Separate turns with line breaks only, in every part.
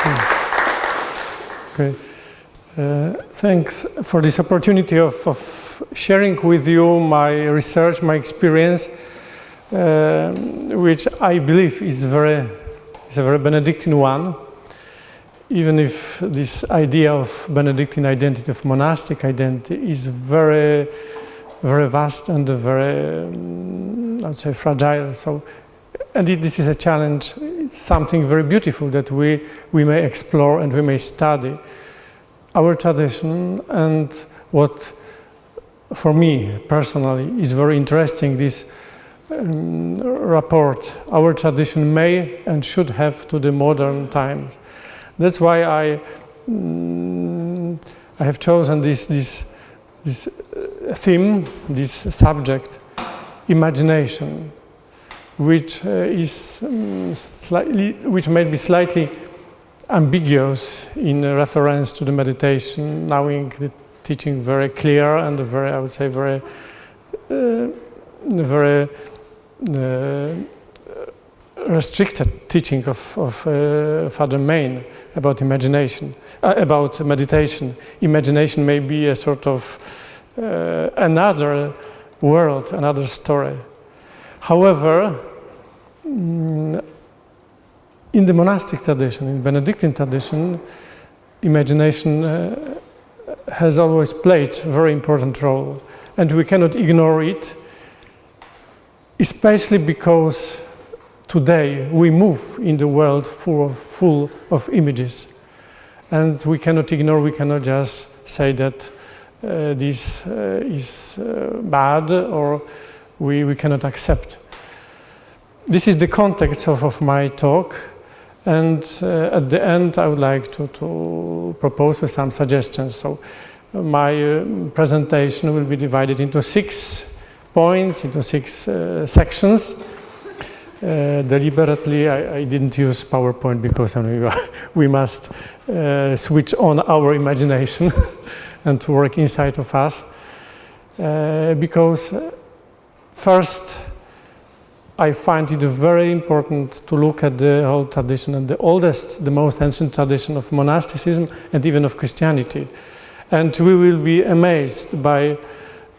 Okay. Thanks for this opportunity of sharing with you my research, my experience, which I believe is a very Benedictine one. Even if this idea of Benedictine identity, of monastic identity, is very, very vast and very, I would say, fragile. So, and this is a challenge. It's something very beautiful that we may explore and we may study our tradition. And what, for me personally, is very interesting, this rapport our tradition may and should have to the modern times. That's why I have chosen this theme, this subject, imagination, which which may be slightly ambiguous in reference to the meditation, knowing the teaching very clear and very, I would say, very restricted teaching of Father Main about imagination, about meditation. Imagination may be a sort of another world, another story. However, in the monastic tradition, in Benedictine tradition, imagination has always played a very important role, and we cannot ignore it, especially because today we move in the world full of images, and we cannot ignore, we cannot just say that this is bad, or we cannot accept. This is the context of my talk, and at the end I would like to propose some suggestions. So my presentation will be divided into 6 points, into 6 sections. Deliberately I didn't use PowerPoint because we must switch on our imagination and to work inside of us, because first I find it very important to look at the whole tradition, and the oldest, the most ancient tradition of monasticism and even of Christianity. And we will be amazed by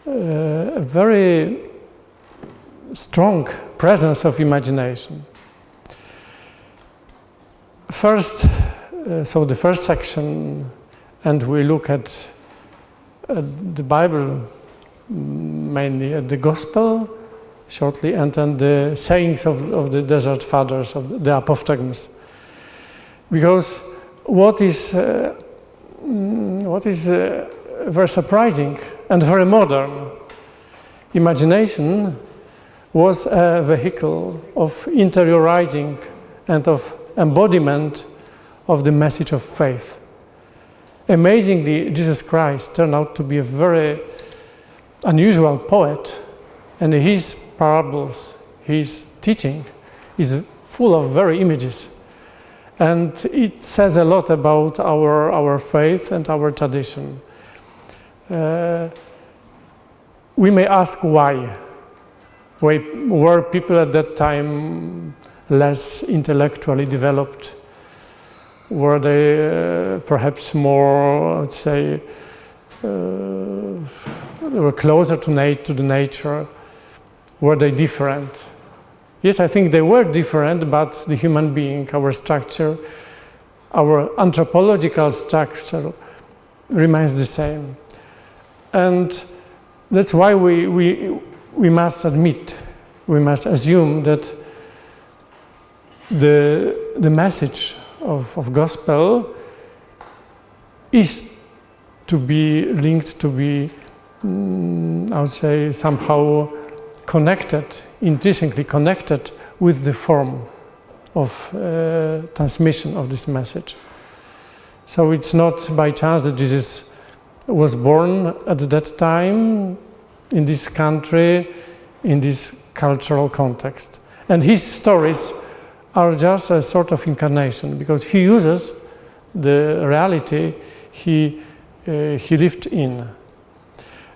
a very strong presence of imagination. First, so the first section, and we look at the Bible, mainly at the Gospel, shortly, and then the sayings of the Desert Fathers, of the apophthegms. Because what is very surprising and very modern, imagination was a vehicle of interiorizing and of embodiment of the message of faith. Amazingly, Jesus Christ turned out to be a very unusual poet, and his parables, his teaching is full of very images. And it says a lot about our faith and our tradition. We may ask why. Were people at that time less intellectually developed? Were they perhaps more, I would say, they were closer to the nature? Were they different? Yes, I think they were different, but the human being, our structure, our anthropological structure remains the same. And that's why we must admit, we must assume that the message of gospel is to be linked, to be, I would say, somehow connected, intrinsically connected with the form of transmission of this message. So it's not by chance that Jesus was born at that time, in this country, in this cultural context. And his stories are just a sort of incarnation, because he uses the reality he lived in.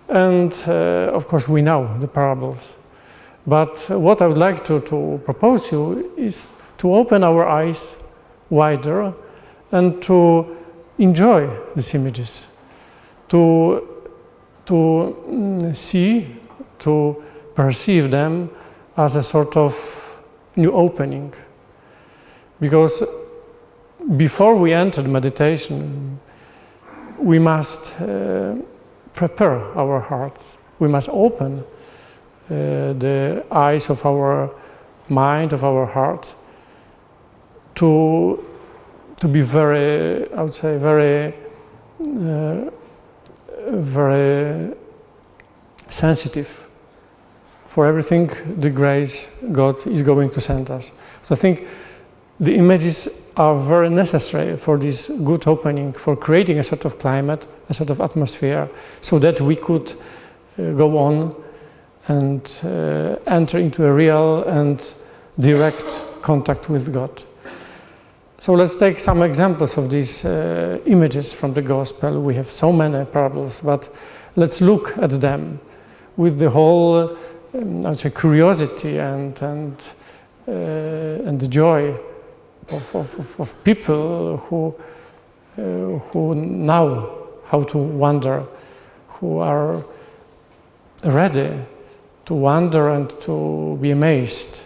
And of course we know the parables. But what I would like to propose you is to open our eyes wider and to enjoy these images, to see, to perceive them as a sort of new opening. Because before we enter meditation, we must prepare our hearts. We must open the eyes of our mind, of our heart, to be very, I would say, very sensitive for everything the grace God is going to send us. So I think the images are very necessary for this good opening, for creating a sort of climate, a sort of atmosphere, so that we could go on and enter into a real and direct contact with God. So let's take some examples of these images from the Gospel. We have so many parables, but let's look at them with the whole, I'd say, curiosity and the joy of people who know how to wander, who are ready to wander and to be amazed.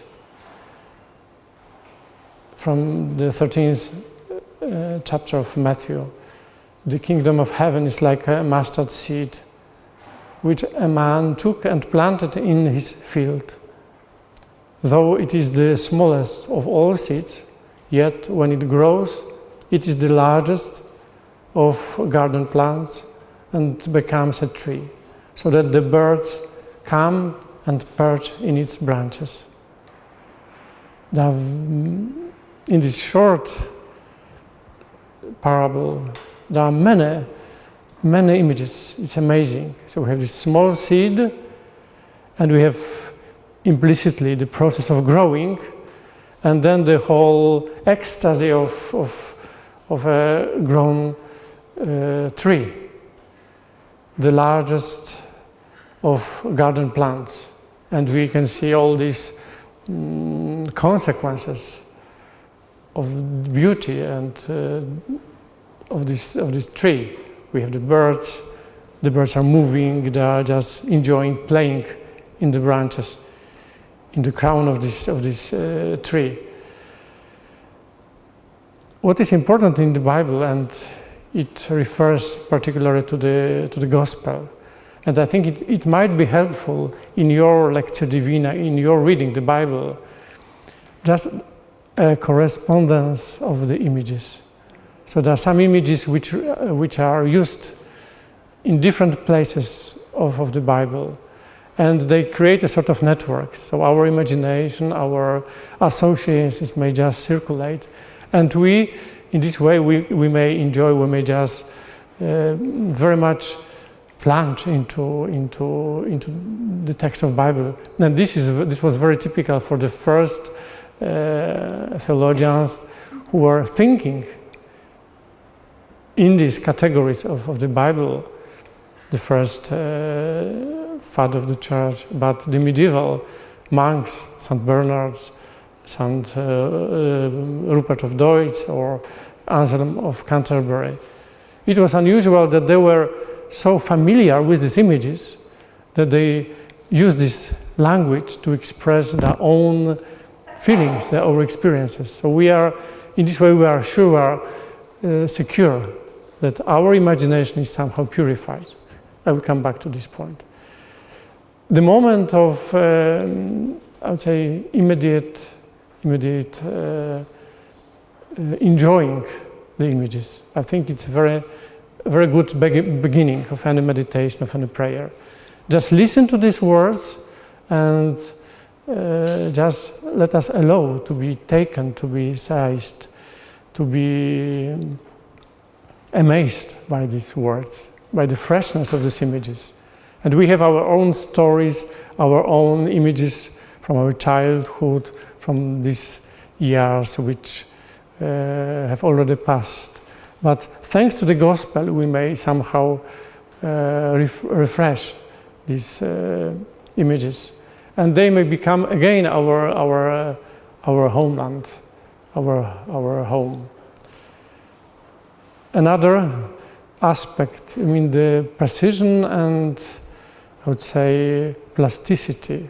From the 13th chapter of Matthew, the kingdom of heaven is like a mustard seed, which a man took and planted in his field. Though it is the smallest of all seeds, yet when it grows, it is the largest of garden plants and becomes a tree, so that the birds come and perch in its branches. In this short parable, there are many images. It's amazing. So we have this small seed, and we have implicitly the process of growing, and then the whole ecstasy of a grown tree, the largest of garden plants. And we can see all these consequences of beauty and of this tree. We have the birds are moving, they are just enjoying playing in the branches, in the crown of this tree. What is important in the Bible, and it refers particularly to the Gospel, and I think it might be helpful in your Lectio Divina, in your reading the Bible, just a correspondence of the images. So there are some images which are used in different places of the Bible, and they create a sort of network. So our imagination, our associations may just circulate, and in this way, we may enjoy, we may just very much plunge into the text of Bible. And this was very typical for the first theologians who were thinking in these categories of the Bible, the first father of the church, but the medieval monks, St. Bernard, St. Rupert of Deutz, or Anselmo of Canterbury. It was unusual that they were so familiar with these images that they used this language to express their own feelings, their own experiences. So in this way, we are sure, secure that our imagination is somehow purified. I will come back to this point. The moment of, I would say, immediate enjoying the images. I think it's a very, very good beginning of any meditation, of any prayer. Just listen to these words and just let us allow to be taken, to be seized, to be amazed by these words, by the freshness of these images. And we have our own stories, our own images from our childhood, from these years which have already passed. But thanks to the Gospel, we may somehow refresh these images, and they may become again our homeland, our home. another aspect, I mean the precision and I would say plasticity,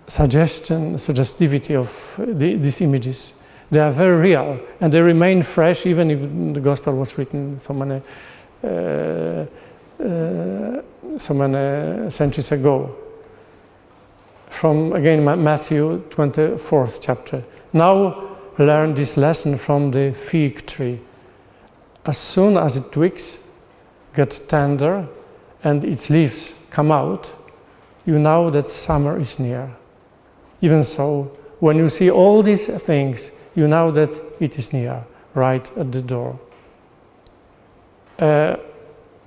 suggestivity of these images. They are very real and they remain fresh even if the Gospel was written so many centuries ago. From again Matthew 24th chapter. Now learn this lesson from the fig tree. As soon as its twigs get tender and its leaves come out, you know that summer is near. Even so, when you see all these things, you know that it is near, right at the door.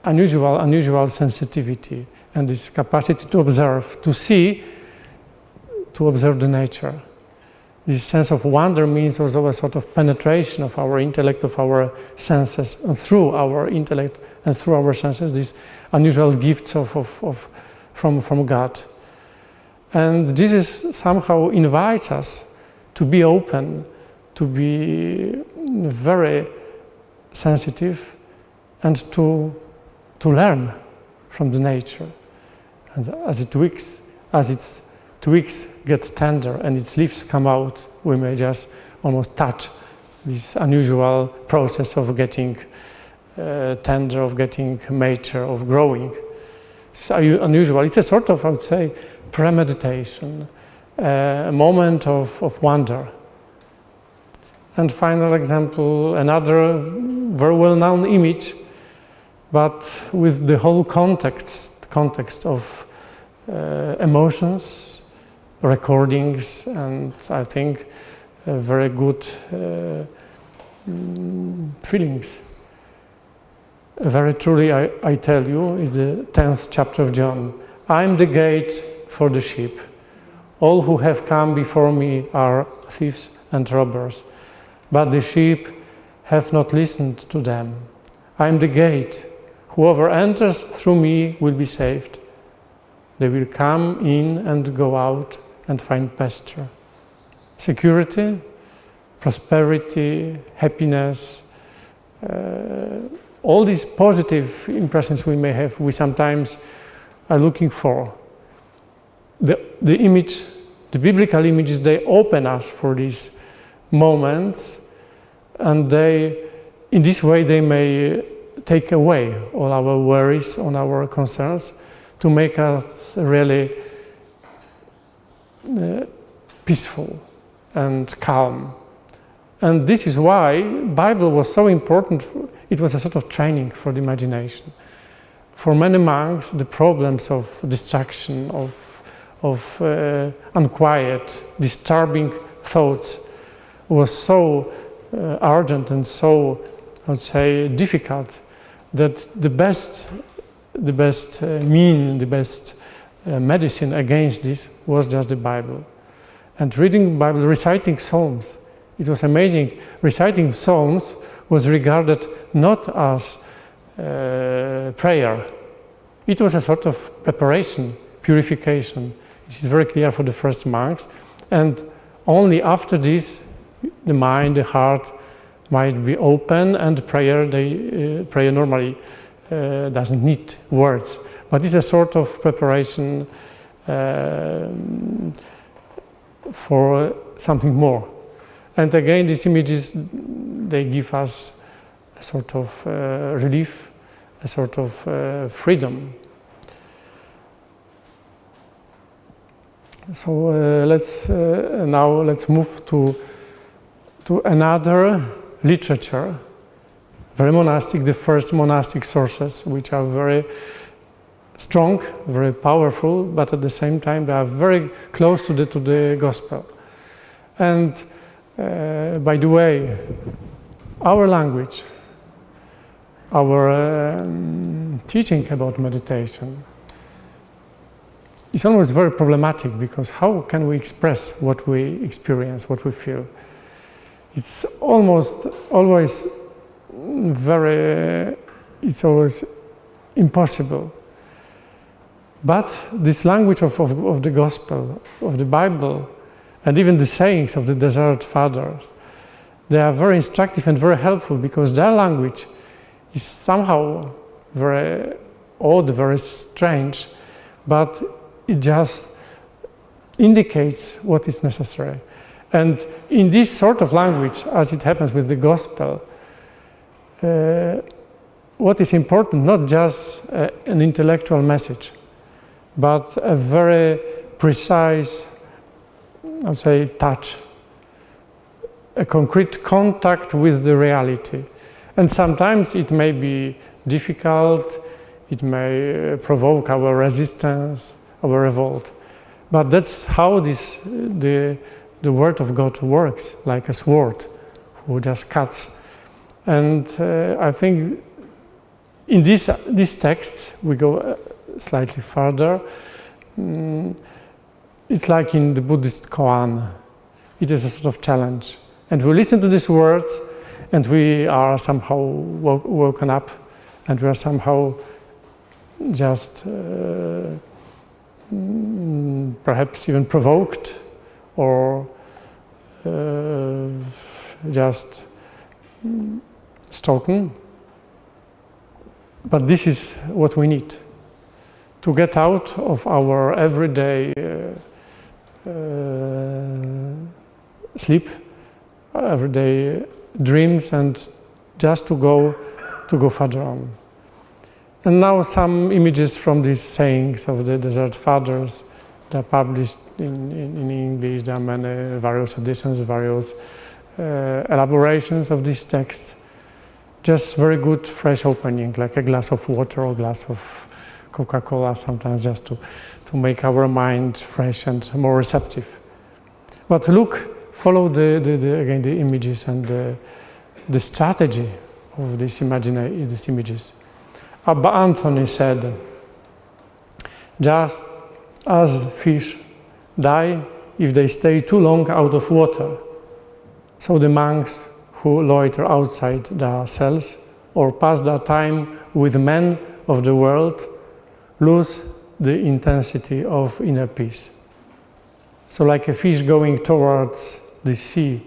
Unusual sensitivity and this capacity to observe, to see, to observe the nature. This sense of wonder means also a sort of penetration of our intellect, of our senses, and through our intellect and through our senses, these unusual gifts from God. And this is somehow invites us to be open, to be very sensitive, and to learn from the nature. And as its twigs get tender and its leaves come out, we may just almost touch this unusual process of getting tender, of getting mature, of growing. It's unusual. It's a sort of, I would say, premeditation, a moment of wonder. And final example, another very well-known image, but with the whole context of emotions, recordings, and I think very good feelings. Very truly, I tell you, is the 10th chapter of John. I am the gate for the sheep. All who have come before me are thieves and robbers, but the sheep have not listened to them. I am the gate. Whoever enters through me will be saved. They will come in and go out and find pasture. Security, prosperity, happiness, all these positive impressions we may have, we sometimes are looking for. The image, the biblical images, they open us for these moments, and in this way they may take away all our worries, all our concerns, to make us really peaceful and calm. And this is why Bible was so important. It was a sort of training for the imagination. For many monks, the problems of distraction, of unquiet, disturbing thoughts was so urgent and so, I would say, difficult that the best medicine against this was just the Bible. And reading the Bible, reciting Psalms, it was amazing. Reciting Psalms was regarded not as prayer. It was a sort of preparation, purification. This is very clear for the first monks. And only after this, the mind, the heart might be open, and prayer normally doesn't need words. But it's a sort of preparation for something more. And again, these images, they give us a sort of relief, a sort of freedom. So let's move to another literature, very monastic, the first monastic sources, which are very strong, very powerful, but at the same time they are very close to the gospel. And by the way, our language, our teaching about meditation is always very problematic, because how can we express what we experience, what we feel? It's almost always it's always impossible. But this language of the gospel, of the Bible, and even the sayings of the desert fathers, they are very instructive and very helpful because their language is somehow very odd, very strange, but it just indicates what is necessary. And in this sort of language, as it happens with the gospel, what is important, not just an intellectual message, but a very precise, I would say, touch, a concrete contact with the reality. And sometimes it may be difficult, it may provoke our resistance, our revolt. But that's how the Word of God works, like a sword, who just cuts. And I think in these texts, we go slightly further. It's like in the Buddhist koan. It is a sort of challenge. And we listen to these words, and we are somehow woken up, and we are somehow just perhaps even provoked, or just stoken. But this is what we need to get out of our everyday sleep, everyday dreams, and just to go further on. And now some images from these sayings of the Desert Fathers. They are published in English. There are many various editions, various elaborations of these texts. Just very good fresh opening, like a glass of water or a glass of Coca-Cola sometimes, just to make our mind fresh and more receptive. But look, follow again the images and the strategy of these images. Abba Anthony said, just as fish die if they stay too long out of water, so the monks who loiter outside their cells or pass their time with men of the world lose the intensity of inner peace. So like a fish going towards the sea,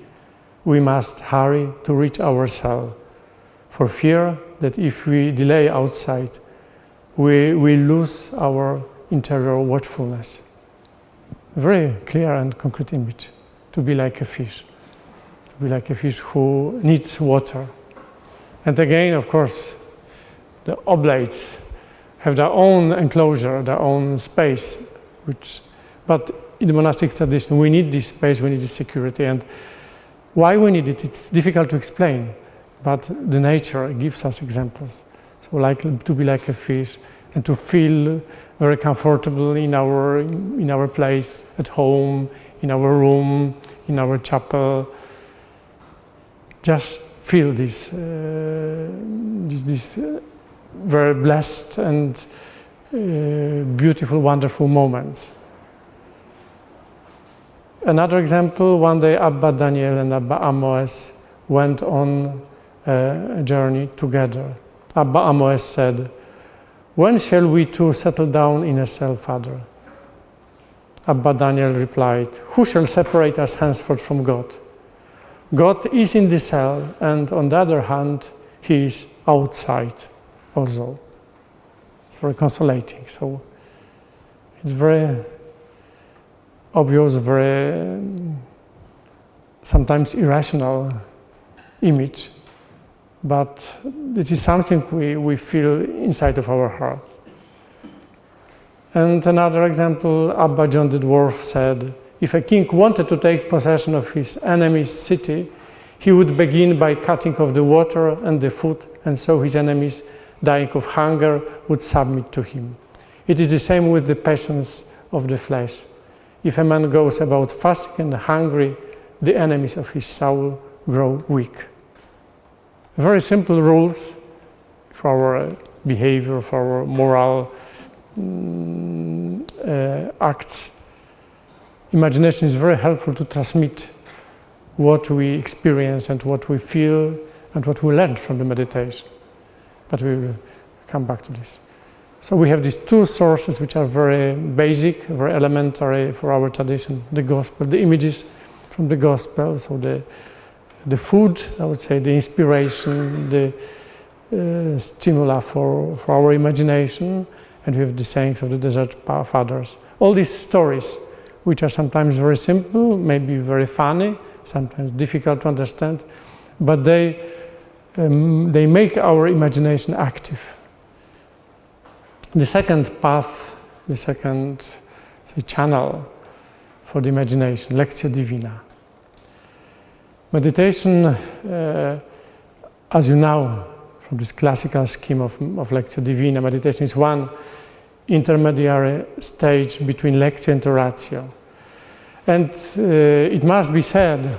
we must hurry to reach our cell, for fear that if we delay outside, we lose our interior watchfulness. Very clear and concrete image, to be like a fish. To be like a fish who needs water. And again, of course, the oblates have their own enclosure, their own space, but in the monastic tradition, we need this space, we need this security. And why we need it, it's difficult to explain, but the nature gives us examples. So like to be like a fish and to feel very comfortable in our place, at home, in our room, in our chapel. Just feel this very blessed and beautiful, wonderful moments. Another example, one day Abba Daniel and Abba Amos went on a journey together. Abba Amos said, "When shall we two settle down in a cell, Father?" Abba Daniel replied, "Who shall separate us henceforth from God? God is in the cell, and on the other hand, he is outside also." It's very consolating. So it's very obvious, very sometimes irrational image, but this is something we feel inside of our heart. And another example, Abba John the Dwarf said, if a king wanted to take possession of his enemy's city, he would begin by cutting off the water and the food, and so his enemies, dying of hunger, would submit to him. It is the same with the passions of the flesh. If a man goes about fasting and hungry, the enemies of his soul grow weak. Very simple rules for our behavior, for our moral acts. Imagination is very helpful to transmit what we experience and what we feel and what we learn from the meditation. But we will come back to this. So we have these two sources which are very basic, very elementary for our tradition, the gospel, the images from the gospel, so the the food, I would say, the inspiration, the stimuli for our imagination, and we have the sayings of the desert fathers. All these stories, which are sometimes very simple, maybe very funny, sometimes difficult to understand, but they make our imagination active. The second path, the second, say, channel for the imagination, Lectio Divina. Meditation, as you know, from this classical scheme of Lectio Divina, meditation is one intermediary stage between Lectio and Oratio. And it must be said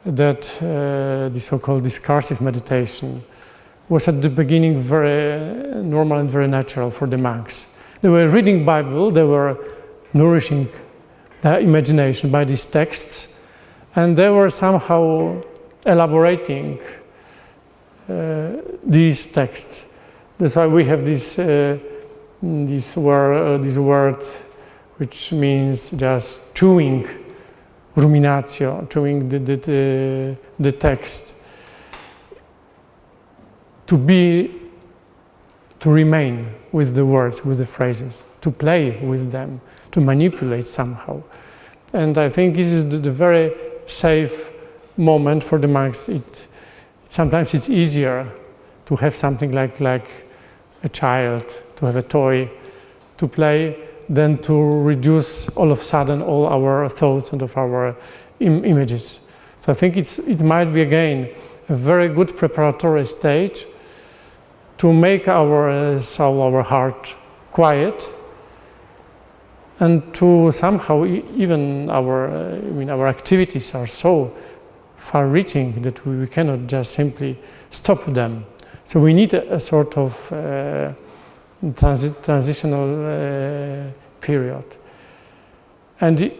that the so-called discursive meditation was at the beginning very normal and very natural for the monks. They were reading Bible, they were nourishing their imagination by these texts, and they were somehow elaborating these texts. That's why we have this word which means just chewing, ruminatio, chewing the text. To remain with the words, with the phrases, to play with them, to manipulate somehow. And I think this is the very safe moment for the monks. Sometimes it's easier to have something like a child, to have a toy, to play, than to reduce all of a sudden all our thoughts and of our images. So I think it might be again a very good preparatory stage to make our soul, our heart quiet, and to somehow even our activities are so far-reaching that we cannot just simply stop them. So we need a sort of transitional period. And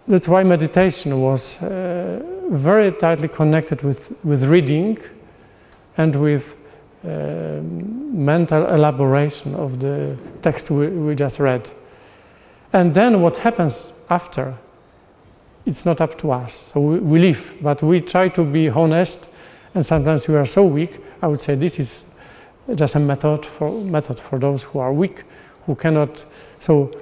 that's why meditation was very tightly connected with reading and with mental elaboration of the text we just read. And then what happens after, it's not up to us. So we live, but we try to be honest, and sometimes we are so weak. I would say this is just a method for those who are weak, who cannot so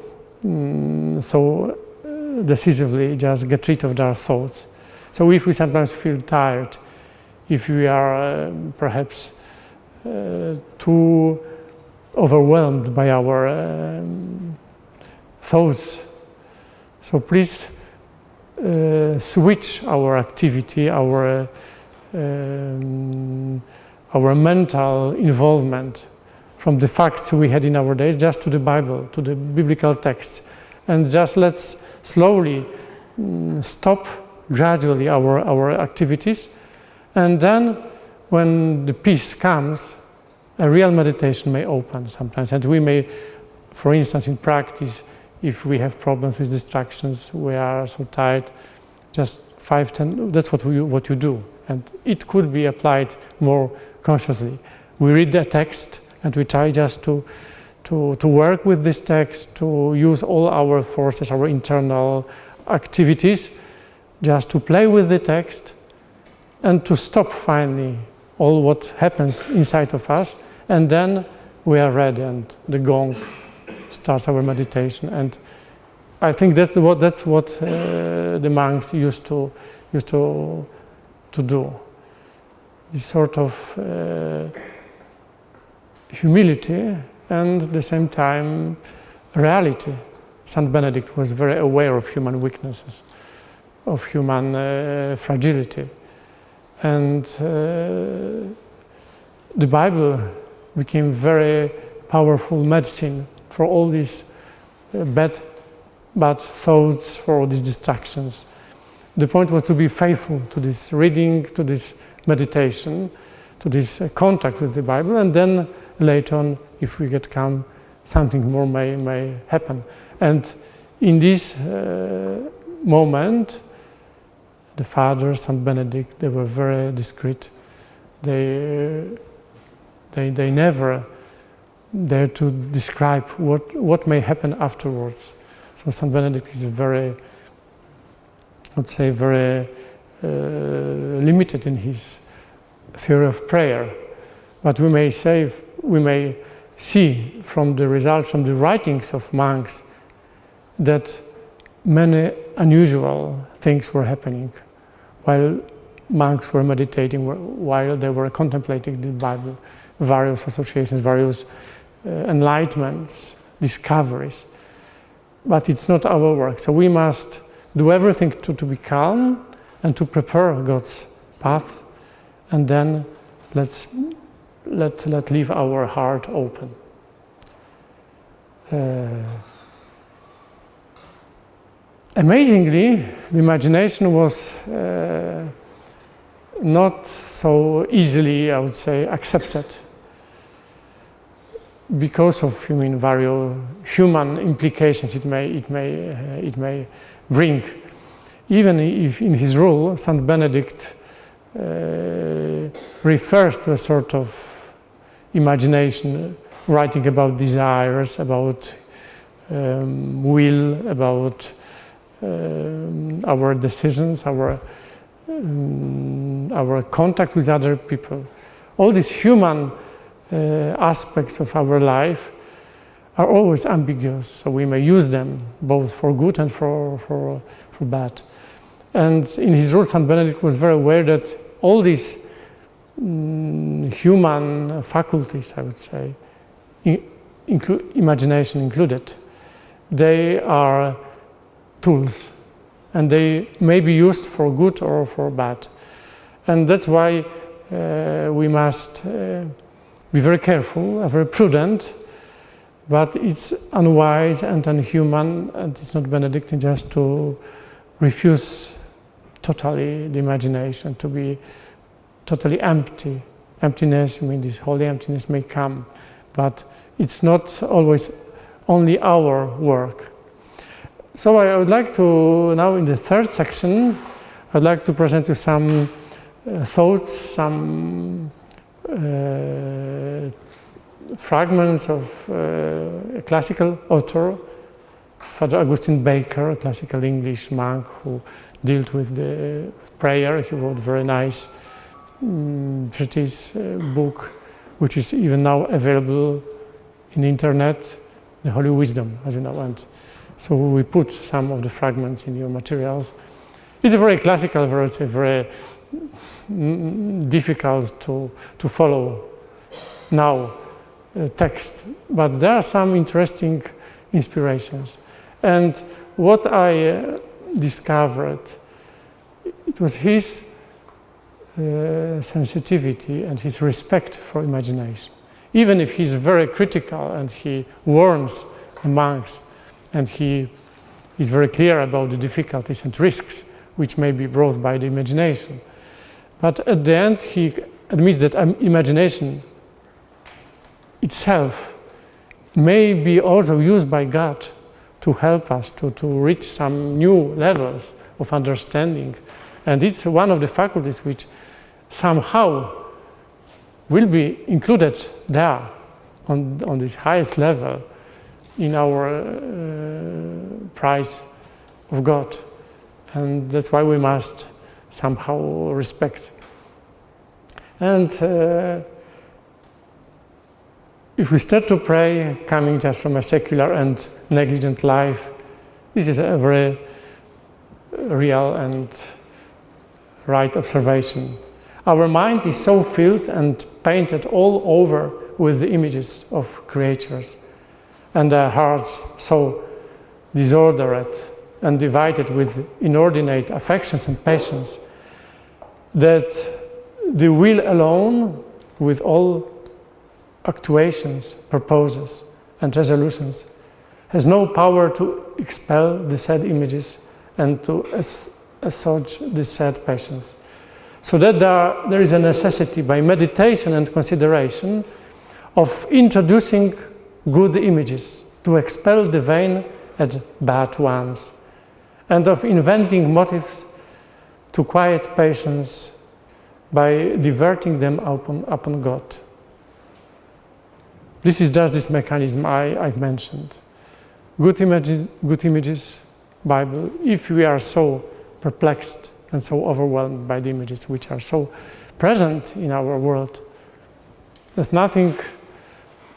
decisively just get rid of their thoughts. So if we sometimes feel tired, if we are perhaps too overwhelmed by our thoughts, so please switch our activity, our mental involvement from the facts we had in our days just to the Bible, to the biblical texts, and just let's slowly stop gradually our activities, and then when the peace comes, a real meditation may open sometimes, and we may, for instance, in practice, if we have problems with distractions, we are so tired, just 5-10, that's what you do, and it could be applied more consciously. We read the text and we try just to work with this text, to use all our forces, our internal activities, just to play with the text and to stop finally all what happens inside of us, and then we are ready and the gong starts our meditation. And I think that's what the monks used to do. This sort of humility and at the same time reality. Saint Benedict was very aware of human weaknesses, of human fragility, and the Bible became very powerful medicine for all these bad thoughts, for all these distractions. The point was to be faithful to this reading, to this meditation, to this contact with the Bible, and then later on, if we get calm, something more may happen. And in this moment, the Father, Saint Benedict, they were very discreet. They never dare to describe what may happen afterwards. So Saint Benedict is very, I would say, very limited in his theory of prayer. But we may see from the results, from the writings of monks, that many unusual things were happening while monks were meditating, while they were contemplating the Bible, various associations, various enlightenments, discoveries. But it's not our work, so we must do everything to be calm and to prepare God's path, and then let leave our heart open. Amazingly, the imagination was not so easily, I would say, accepted because of various human implications it may bring. Even if in his rule, Saint Benedict refers to a sort of imagination, writing about desires, about will, about our decisions, our contact with other people. All these human aspects of our life are always ambiguous, so we may use them both for good and for bad. And in his rule, Saint Benedict was very aware that all these human faculties, I would say, imagination included, they are tools, and they may be used for good or for bad. And that's why we must be very careful, very prudent, but it's unwise and unhuman, and it's not Benedictine just to refuse totally the imagination, to be totally empty. Emptiness, this holy emptiness may come, but it's not always only our work. So I would like to, now in the third section, I'd like to present you some thoughts, some fragments of a classical author, Father Augustine Baker, a classical English monk who dealt with the prayer. He wrote a very nice treatise book, which is even now available in the internet, The Holy Wisdom, as you know. And so we put some of the fragments in your materials. It's a very classical verse, very difficult to follow now text, but there are some interesting inspirations. And what I discovered, it was his sensitivity and his respect for imagination. Even if he's very critical and he warns the monks, and he is very clear about the difficulties and risks which may be brought by the imagination. But at the end, he admits that imagination itself may be also used by God to help us to reach some new levels of understanding. And it's one of the faculties which somehow will be included there on this highest level in our prize of God. And that's why we must somehow respect. And if we start to pray, coming just from a secular and negligent life, this is a very real and right observation. Our mind is so filled and painted all over with the images of creatures, and our hearts so disordered and divided with inordinate affections and passions, that the will alone, with all actuations, purposes, and resolutions, has no power to expel the said images and to assuage the said passions. So that there is a necessity, by meditation and consideration, of introducing good images to expel the vain and bad ones, and of inventing motives to quiet passions by diverting them upon God. This is just this mechanism I've mentioned. Good images, Bible. If we are so perplexed and so overwhelmed by the images which are so present in our world. There's nothing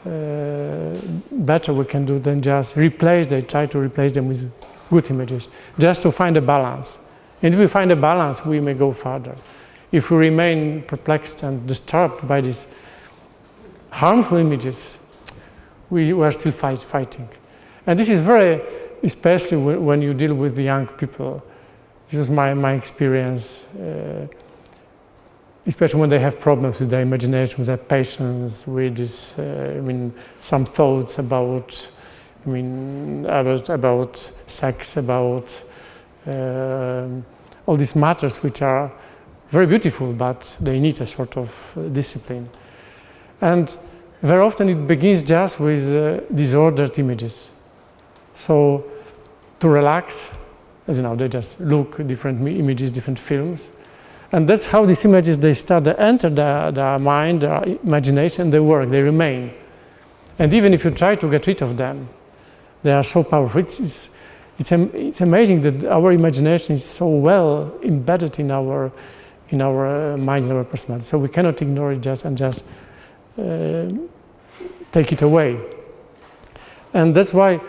better we can do than just try to replace them with good images, just to find a balance. And if we find a balance, we may go further. If we remain perplexed and disturbed by these harmful images, we are still fighting. And this is especially when you deal with the young people. This was my experience, especially when they have problems with their imagination, with their patience, with this, some thoughts about sex, about all these matters which are very beautiful, but they need a sort of discipline. And very often it begins just with disordered images. So to relax, as you know, they just look at different images, different films. And that's how these images, they enter their mind, their imagination, they work, they remain. And even if you try to get rid of them, they are so powerful. It's amazing that our imagination is so well embedded in our mind, in our personality. So we cannot ignore it just take it away. And that's why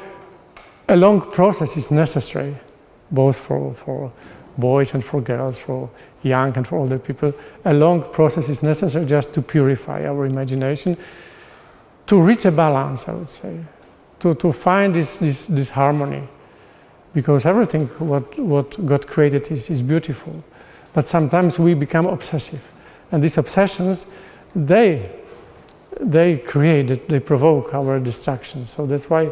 a long process is necessary, both for boys and for girls, for young and for older people. A long process is necessary just to purify our imagination, to reach a balance, I would say, to find this harmony. Because everything what God created is beautiful. But sometimes we become obsessive. And these obsessions, they provoke our distraction. So that's why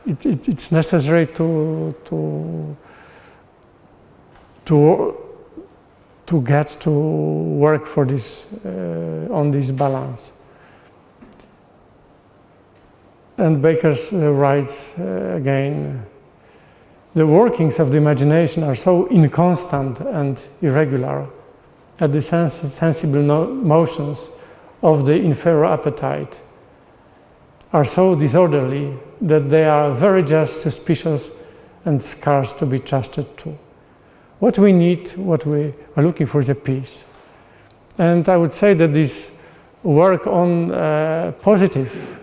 it's necessary to get to work for this on this balance. And Baker writes again, the workings of the imagination are so inconstant and irregular, and the sensible motions of the inferior appetite are so disorderly that they are very just suspicious and scarce to be trusted to. What we need, what we are looking for is a peace. And I would say that this work on positive,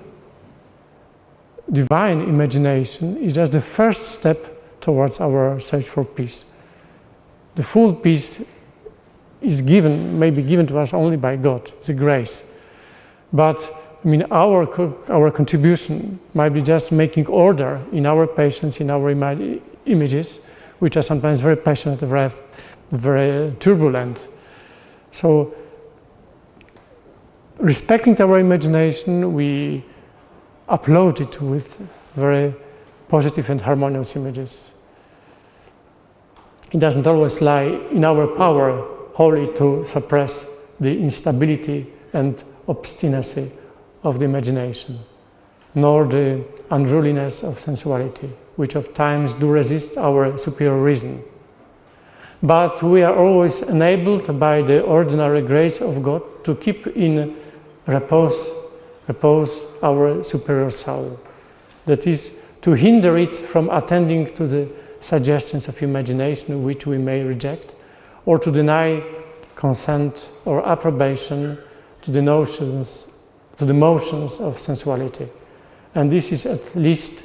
divine imagination is just the first step towards our search for peace. The full peace is maybe given to us only by God, it's a grace. But our contribution might be just making order in our patience, in our images, which are sometimes very passionate, very turbulent. So, respecting our imagination, we upload it with very positive and harmonious images. It doesn't always lie in our power wholly to suppress the instability and obstinacy of the imagination, nor the unruliness of sensuality, which of times do resist our superior reason. But we are always enabled by the ordinary grace of God to keep in repose our superior soul. That is, to hinder it from attending to the suggestions of imagination which we may reject, or to deny consent or approbation to the motions of sensuality. And this is at least,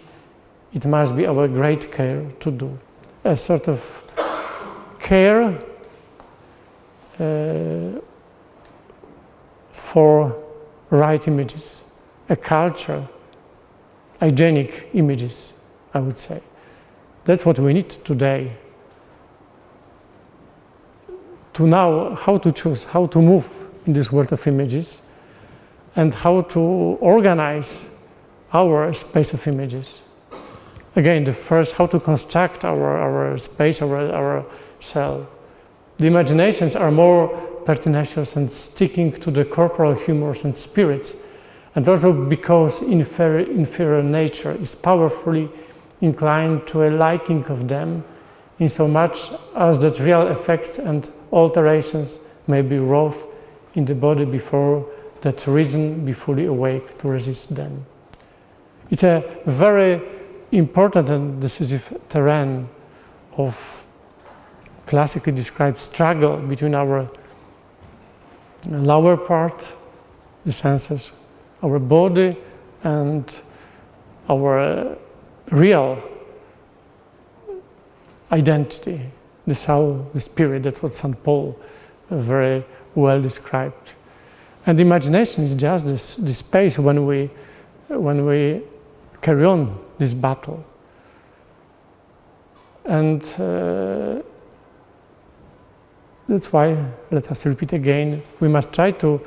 it must be our great care to do. A sort of care for right images, a culture, hygienic images, I would say. That's what we need today. To know how to choose, how to move in this world of images, and how to organize our space of images. Again, the first, how to construct our space, our cell. The imaginations are more pertinacious and sticking to the corporal humors and spirits, and also because inferior nature is powerfully inclined to a liking of them, in so much as that real effects and alterations may be wrought in the body before that reason be fully awake to resist them. It's a very important and decisive terrain of classically described struggle between our lower part, the senses, our body, and our real identity, the soul, the spirit. That's what St. Paul very well described. And imagination is just this space when we carry on this battle. And that's why, let us repeat again, we must try to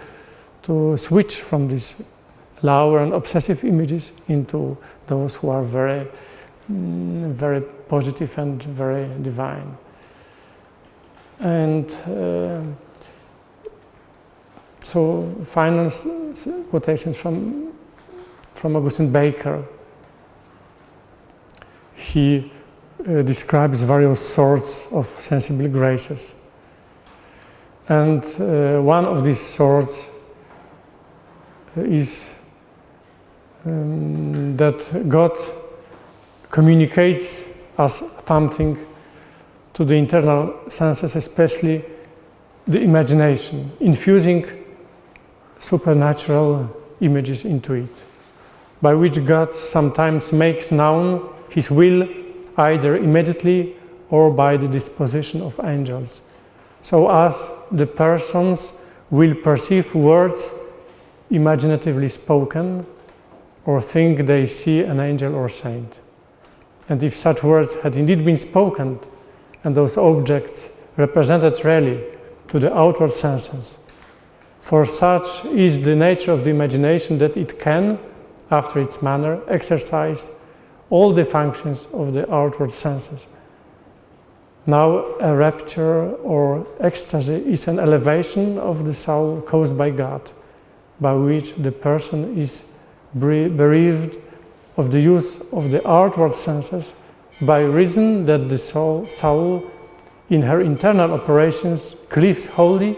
switch from these lower and obsessive images into those who are very, very positive and very divine. And so final quotations from Augustine Baker. He describes various sorts of sensible graces. And one of these sorts is that God communicates us something to the internal senses, especially the imagination, infusing supernatural images into it, by which God sometimes makes known his will either immediately or by the disposition of angels, so as the persons will perceive words imaginatively spoken or think they see an angel or saint. And if such words had indeed been spoken and those objects represented really to the outward senses, for such is the nature of the imagination that it can, after its manner, exercise all the functions of the outward senses. Now, a rapture or ecstasy is an elevation of the soul caused by God, by which the person is bereaved of the use of the outward senses, by reason that the soul in her internal operations cleaves wholly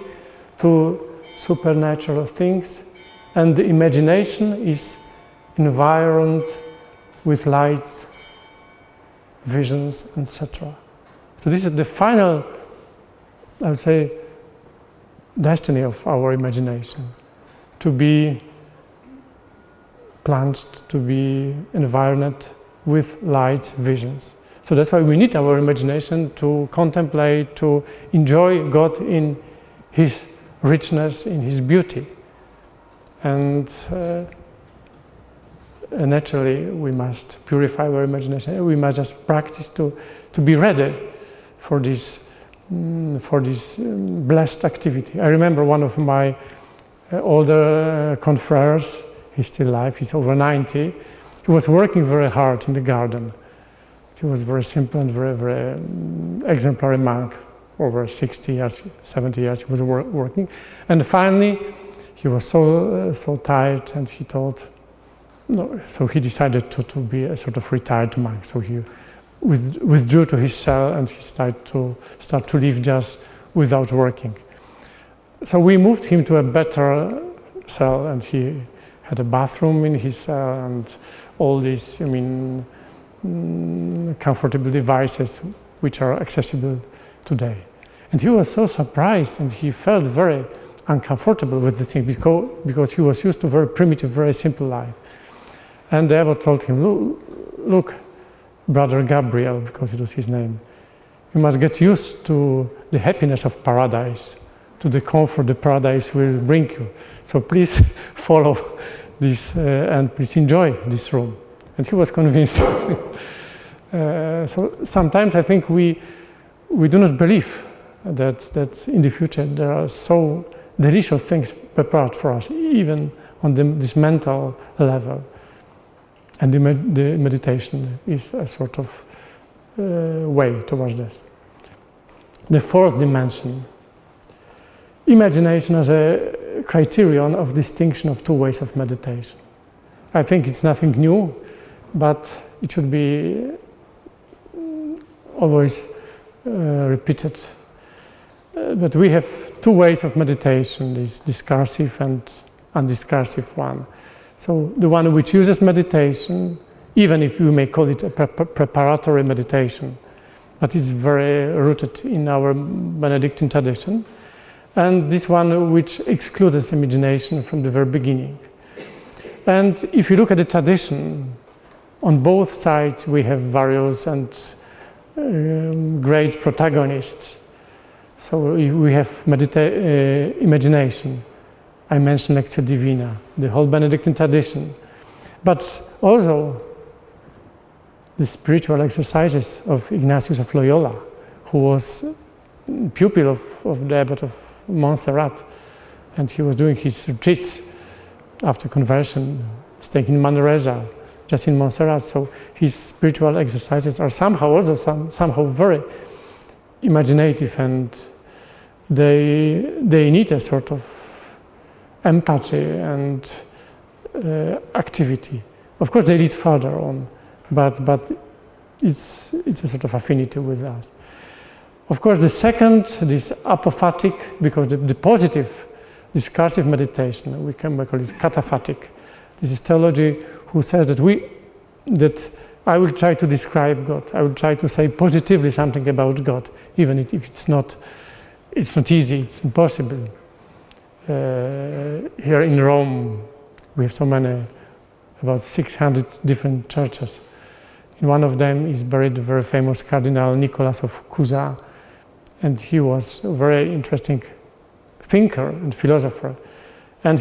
to supernatural things, and the imagination is environed with lights, visions, etc. So this is the final, I would say, destiny of our imagination, to be plunged, to be environed with lights, visions. So that's why we need our imagination to contemplate, to enjoy God in his richness, in his beauty. And naturally, we must purify our imagination. We must just practice to be ready for this blessed activity. I remember one of my older confreres, he's still alive, he's over 90. He was working very hard in the garden. He was very simple and very, very exemplary monk. Over 60 years, 70 years he was working. And finally, he was so tired, and he thought, no, so he decided to be a sort of retired monk. So he withdrew to his cell, and he started to live just without working. So we moved him to a better cell, and he had a bathroom in his cell and all these, comfortable devices which are accessible today. And he was so surprised, and he felt very uncomfortable with the thing because he was used to very primitive, very simple life. And the abbot told him, look, Brother Gabriel, because it was his name, you must get used to the happiness of paradise, to the comfort the paradise will bring you. So please follow this and please enjoy this room. And he was convinced. So sometimes I think we do not believe that in the future there are so delicious things prepared for us, even on this mental level. And the meditation is a sort of way towards this. The fourth dimension, imagination as a criterion of distinction of two ways of meditation. I think it's nothing new, but it should be always repeated. But we have two ways of meditation, this discursive and undiscursive one. So the one which uses meditation, even if you may call it a preparatory meditation, but it's very rooted in our Benedictine tradition. And this one which excludes imagination from the very beginning. And if you look at the tradition, on both sides we have various and great protagonists. So we have imagination. I mentioned Lectio Divina, the whole Benedictine tradition. But also the spiritual exercises of Ignatius of Loyola, who was pupil of the abbot of Montserrat, and he was doing his retreats after conversion, staying in Manresa, just in Montserrat. So his spiritual exercises are somehow also somehow very imaginative, and they need a sort of empathy and activity. Of course, they lead further on, but it's a sort of affinity with us. Of course, the second, this apophatic, because the positive discursive meditation, we can call it cataphatic. This is theology who says that I will try to describe God. I will try to say positively something about God, even if it's not easy, it's impossible. Here in Rome, we have so many, about 600 different churches. In one of them is buried the very famous Cardinal Nicholas of Cusa, and he was a very interesting thinker and philosopher, and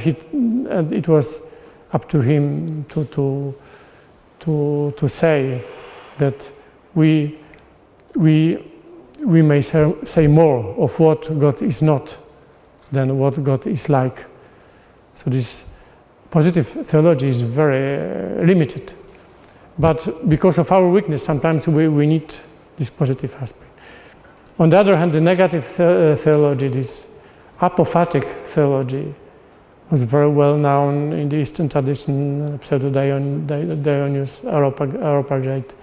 it was up to him to say that we may say more of what God is not than what God is like. So this positive theology is very limited, but because of our weakness, sometimes we need this positive aspect. On the other hand, the negative theology, this apophatic theology, was very well known in the Eastern tradition, Pseudo-Dionysius, Areopagite,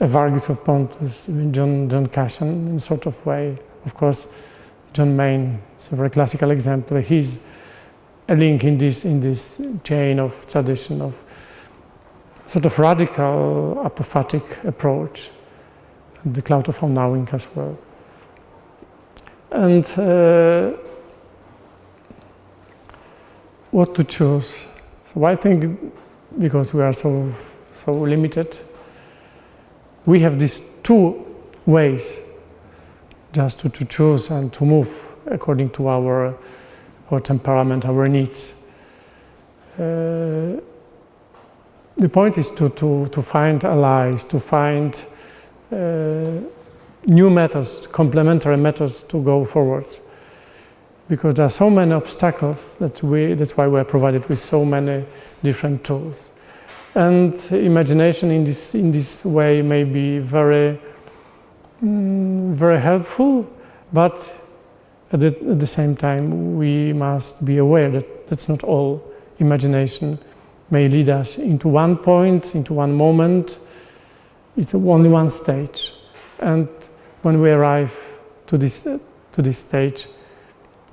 Vargas of Pontus, John Cassian, in a sort of way. Of course, John Main is a very classical example. He's a link in this chain of tradition of sort of radical apophatic approach, and the Cloud of Unknowing as well. And what to choose? So I think, because we are so limited, we have these two ways just to choose and to move according to our temperament, our needs. The point is to find allies, to find new methods, complementary methods to go forwards. Because there are so many obstacles that's why we are provided with so many different tools. And imagination in this way may be very helpful, but at the same time we must be aware that that's not all. Imagination may lead us into one point, into one moment. It's only one stage, and when we arrive to this stage,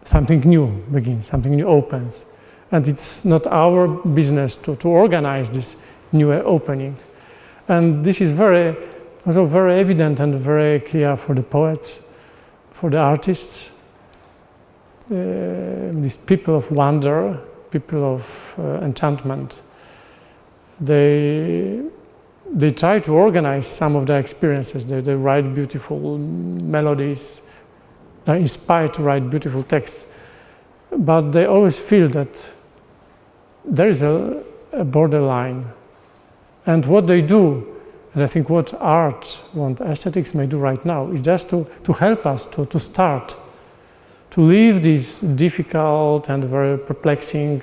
something new begins, something new opens. And it's not our business to organize this new opening. And this is also very evident and very clear for the poets, for the artists, these people of wonder, people of enchantment. They try to organize some of their experiences. They write beautiful melodies, they're inspired to write beautiful texts, but they always feel that there is a borderline. And what they do, and I think what art, what aesthetics may do right now, is just to help us to start, to leave this difficult and very perplexing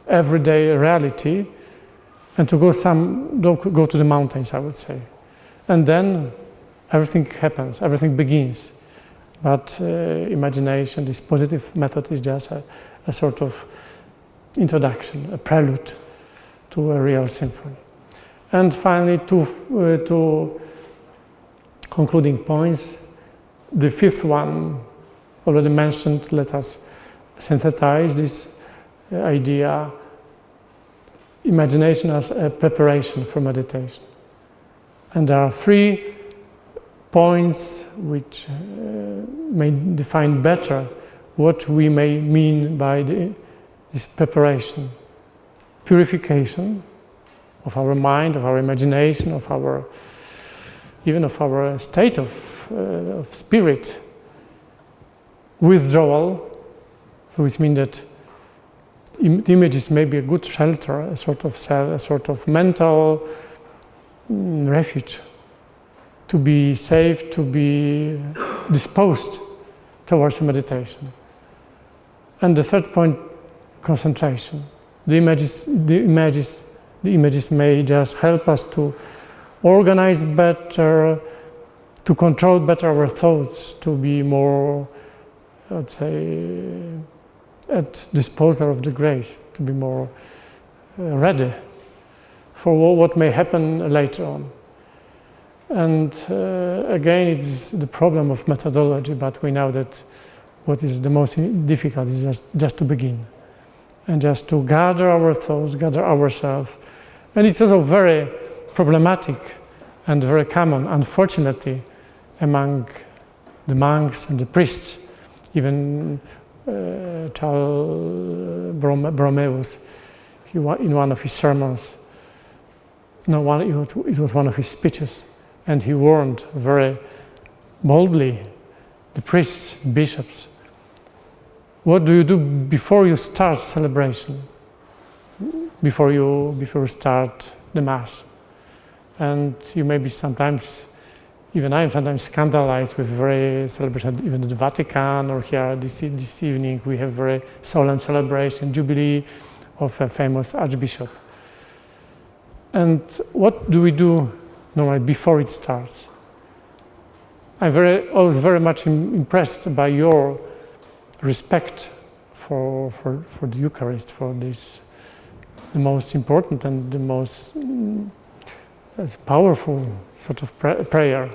everyday reality, and to go to the mountains, I would say. And then everything happens, everything begins. But imagination, this positive method, is just a sort of introduction, a prelude to a real symphony. And finally, two concluding points. The fifth one, already mentioned, let us synthesize this idea. Imagination as a preparation for meditation. And there are 3 points which may define better what we may mean by this preparation. Purification of our mind, of our imagination, of our even of our state of spirit. Withdrawal, so it means that the images may be a good shelter, a sort of cell, a sort of mental refuge, to be safe, to be disposed towards meditation. And the 3rd point, concentration. The images may just help us to organize better, to control better our thoughts, to be more, I'd say, at disposal of the grace, to be more ready for what may happen later on. And again, it's the problem of methodology, but we know that what is the most difficult is just to begin and just to gather our thoughts, gather ourselves. And it's also very problematic and very common, unfortunately, among the monks and the priests. Even Charles Borromeus, in one of his sermons, it was one of his speeches, and he warned very boldly the priests, bishops, what do you do before you start celebration, before you start the Mass? And you may be sometimes, even I am sometimes scandalized with very celebration, even at the Vatican, or here this evening we have very solemn celebration, jubilee of a famous archbishop. And what do we do normally before it starts? I'm always very much impressed by your respect for the Eucharist, for this, the most important and the most powerful sort of prayer.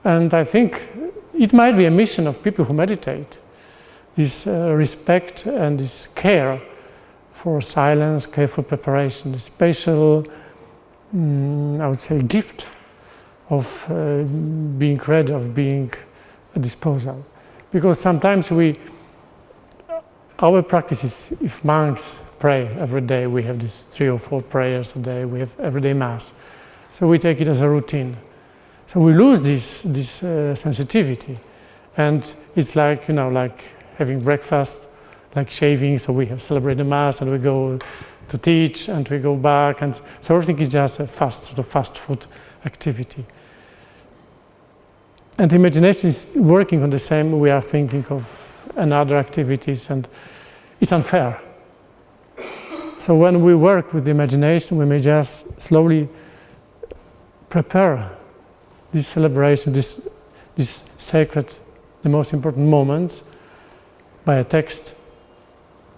And I think it might be a mission of people who meditate, this respect and this care for silence, care for preparation, a special, I would say, gift of being ready, of being at disposal. Because sometimes our practice is, if monks pray every day, we have these 3 or 4 prayers a day, we have everyday Mass. So we take it as a routine. So we lose this sensitivity. And it's like, like having breakfast, like shaving, so we have celebrated Mass and we go to teach and we go back. And so everything is just a sort of fast food activity. And imagination is working on the same. We are thinking of another activities, and it's unfair. So when we work with the imagination, we may just slowly prepare this celebration, this sacred, the most important moments by a text.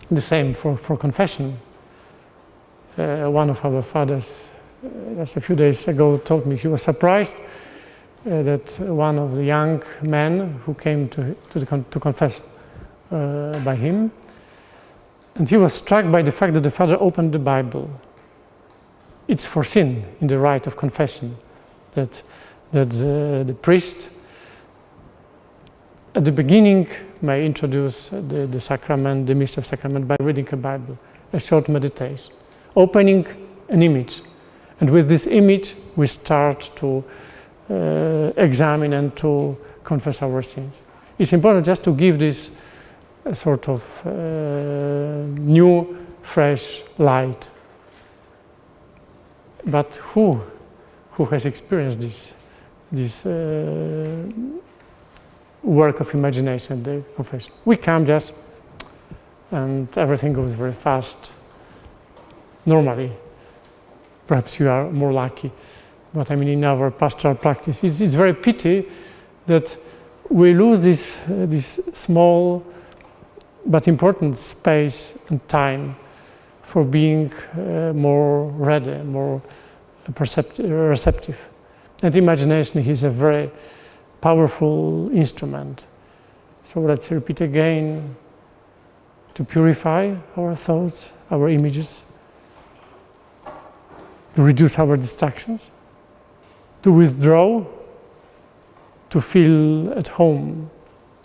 The same for confession. One of our fathers, just a few days ago, told me he was surprised that one of the young men who came to confess by him, and he was struck by the fact that the father opened the Bible. It's foreseen in the rite of confession that the priest at the beginning may introduce the sacrament, the mystery of sacrament, by reading a Bible, a short meditation, opening an image. And with this image, we start to examine and to confess our sins. It's important just to give this sort of new, fresh light. But who has experienced this work of imagination, the confession? We come just, and everything goes very fast. Normally, perhaps you are more lucky, but I mean in our pastoral practice, it's very pity that we lose this small but important space and time for being more ready, more receptive. And imagination is a very powerful instrument. So let's repeat again, to purify our thoughts, our images, to reduce our distractions, to withdraw, to feel at home,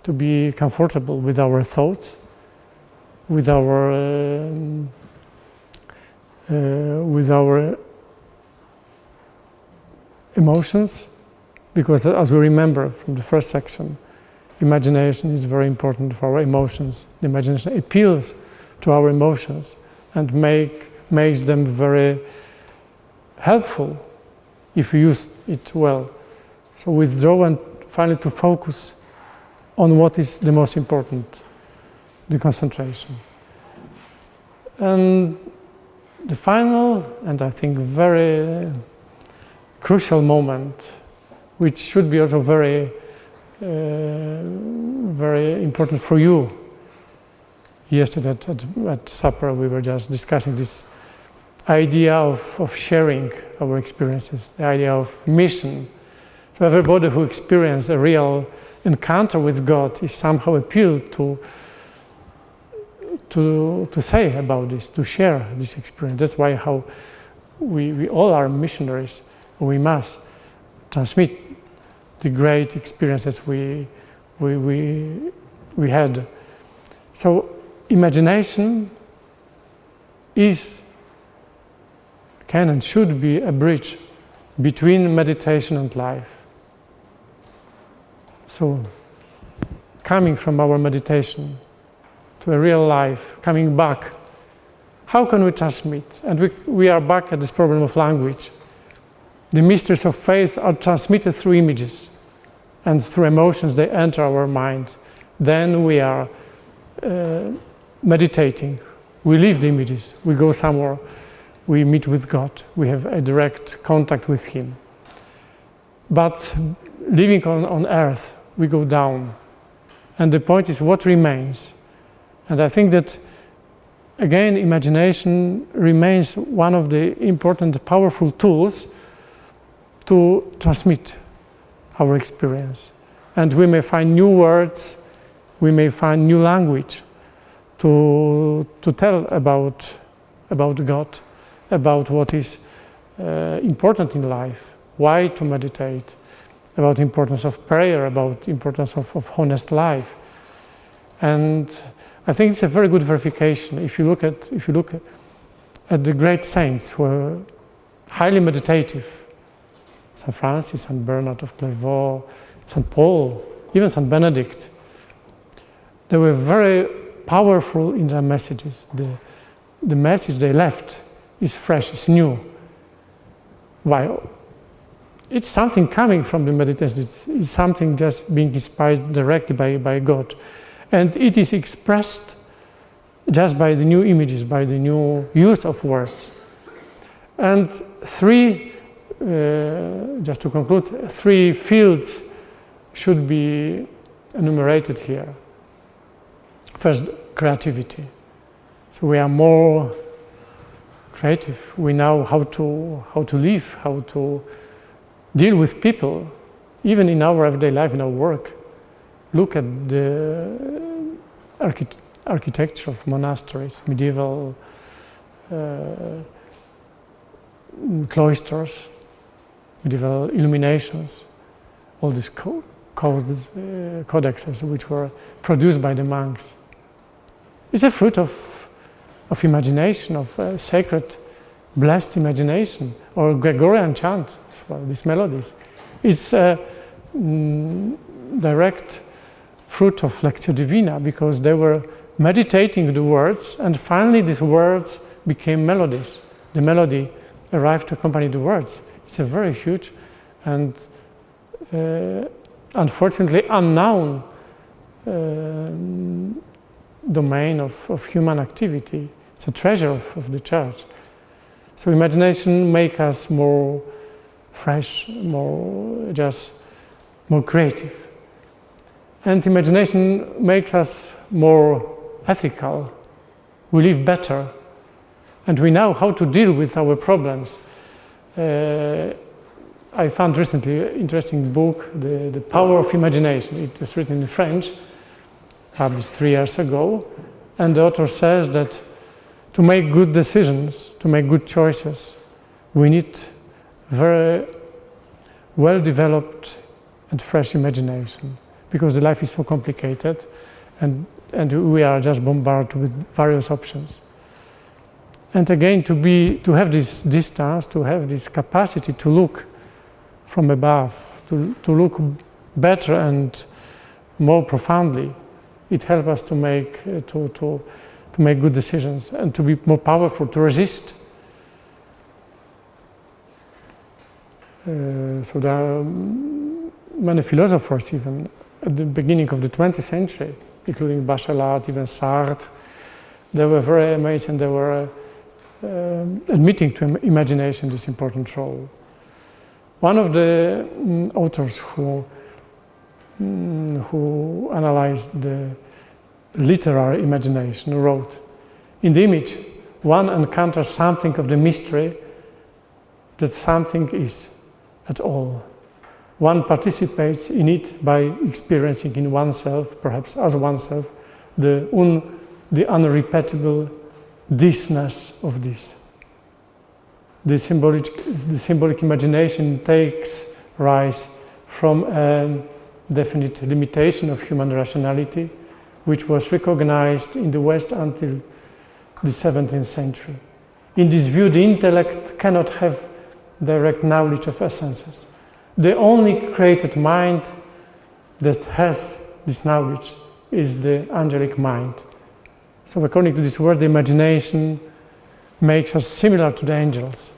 to be comfortable with our thoughts, with our emotions, because as we remember from the first section, imagination is very important for our emotions. The imagination appeals to our emotions and makes them very helpful if we use it well. So withdraw and finally to focus on what is the most important, the concentration. And the final, and I think very crucial moment, which should be also very important for you. Yesterday at supper we were just discussing this idea of sharing our experiences, the idea of mission. So everybody who experienced a real encounter with God is somehow appealed to say about this, to share this experience. That's why how we all are missionaries. We must transmit the great experiences we had. So imagination can and should be a bridge between meditation and life. So coming from our meditation to a real life, coming back, how can we transmit? And we are back at this problem of language. The mysteries of faith are transmitted through images and through emotions. They enter our mind. Then we are meditating. We leave the images. We go somewhere. We meet with God. We have a direct contact with Him. But living on earth, we go down. And the point is what remains. And I think that, again, imagination remains one of the important, powerful tools to transmit our experience. And we may find new words, we may find new language to tell about God, about what is important in life, why to meditate, about the importance of prayer, about the importance of honest life. And I think it's a very good verification. If you look at the great saints who are highly meditative, St. Francis, St. Bernard of Clairvaux, St. Paul, even St. Benedict, they were very powerful in their messages. The message they left is fresh, it's new. Why? It's something coming from the meditation, it's something just being inspired directly by God. And it is expressed just by the new images, by the new use of words. And just to conclude, 3 fields should be enumerated here. First, creativity. So we are more creative. We know how to live, how to deal with people, even in our everyday life, in our work. Look at the architecture of monasteries, medieval cloisters, medieval illuminations, all these codexes which were produced by the monks. It's a fruit of imagination, of sacred, blessed imagination, or Gregorian chant as well, these melodies. It's a direct fruit of Lectio Divina, because they were meditating the words, and finally these words became melodies. The melody arrived to accompany the words. It's a very huge and unfortunately unknown domain of human activity. It's a treasure of the Church. So imagination makes us more fresh, more creative. And imagination makes us more ethical. We live better. And we know how to deal with our problems. I found recently an interesting book, The Power of Imagination. It was written in French, published 3 years ago. And the author says that to make good decisions, to make good choices, we need very well-developed and fresh imagination, because the life is so complicated and we are just bombarded with various options. And again, to have this distance, to have this capacity to look from above, to look better and more profoundly, it helps us to make good decisions and to be more powerful, to resist. So there are many philosophers even at the beginning of the 20th century, including Bachelard, even Sartre. They were very amazed and they were admitting to imagination this important role. One of the authors who analyzed the literary imagination wrote, "In the image, one encounters something of the mystery that something is at all. One participates in it by experiencing in oneself, perhaps as oneself, the unrepeatable thisness of this. The symbolic imagination takes rise from a definite limitation of human rationality, which was recognized in the West until the 17th century. In this view, the intellect cannot have direct knowledge of essences. The only created mind that has this knowledge is the angelic mind." So according to this word, the imagination makes us similar to the angels.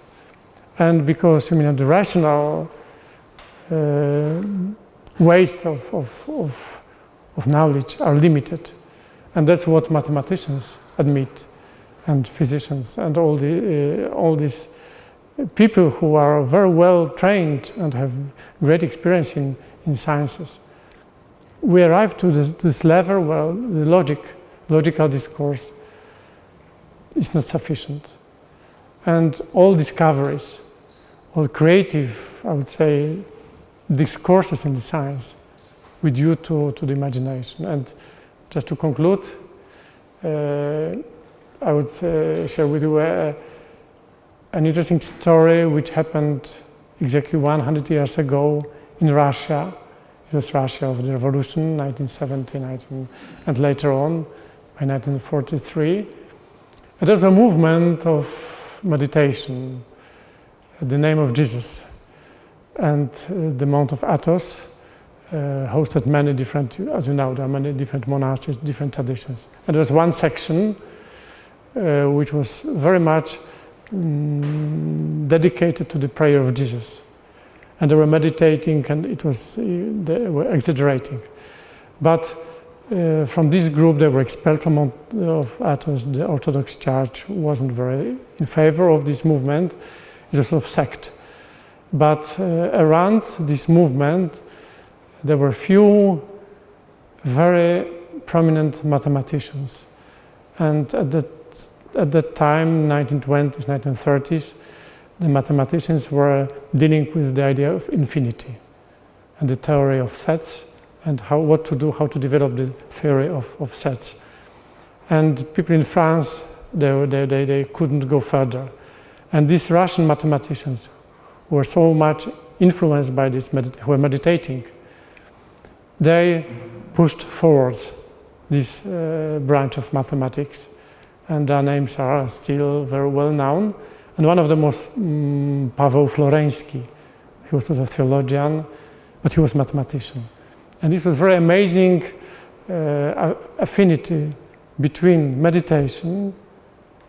And because the rational ways of knowledge are limited. And that's what mathematicians admit, and physicians, and all these people who are very well trained and have great experience in sciences. We arrive to this level where the logical discourse is not sufficient. And all discoveries, all creative, I would say, discourses in the science were due to the imagination. And just to conclude, I would share with you an interesting story which happened exactly 100 years ago in Russia. It was Russia of the Revolution, 1917, and later on, by 1943. It was a movement of meditation, the name of Jesus. And the Mount of Athos hosted many different, as you know, there are many different monasteries, different traditions. And there was one section which was very much dedicated to the prayer of Jesus. And they were meditating, and they were exaggerating. But from this group, they were expelled from Mount of Athos. The Orthodox Church wasn't very in favor of this movement. It was a sect. But around this movement, there were few very prominent mathematicians. And at that time, 1920s, 1930s, the mathematicians were dealing with the idea of infinity and the theory of sets and how to develop the theory of sets. And people in France, they couldn't go further. And these Russian mathematicians were so much influenced by this, who were meditating, they pushed forwards this branch of mathematics. And their names are still very well known. And one of the most, Paweł Floreński, he was a theologian, but he was a mathematician. And this was very amazing affinity between meditation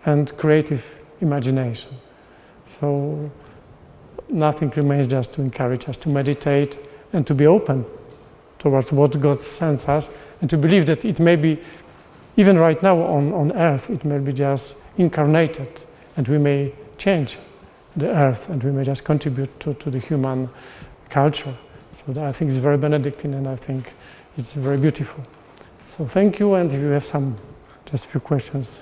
and creative imagination. So nothing remains just to encourage us to meditate and to be open towards what God sends us, and to believe that it may be, even right now on earth, it may be just incarnated, and we may change the earth, and we may just contribute to the human culture. So I think it's very Benedictine, and I think it's very beautiful. So thank you, and if you have just a few questions.